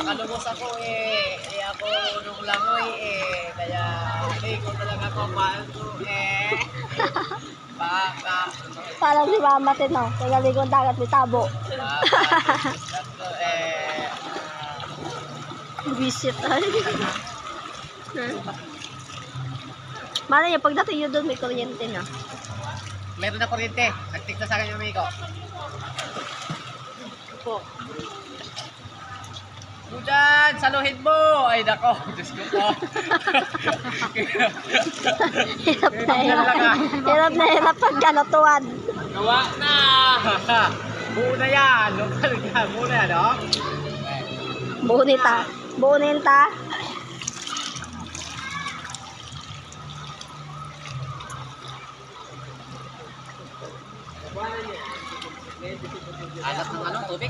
Nakalubos ako ako nung langoy kaya ko talaga ako paano baka Parang si Mama Tino. Nagaligo ang dagat may tabo. Visit ay. Malay niya, pagdating nyo doon may kuryente na. meron na kuryente. Nagtikta sa akin yung amigo. Po. Diyan, saluhin mo! Ay, nako. Diyos ko po. Hirap na hirap. Hirap na hirap pag ganutuan. Gawa na! Buo na yan. Buo na yan, no? Bunita. Buninta. Alat ng tubig.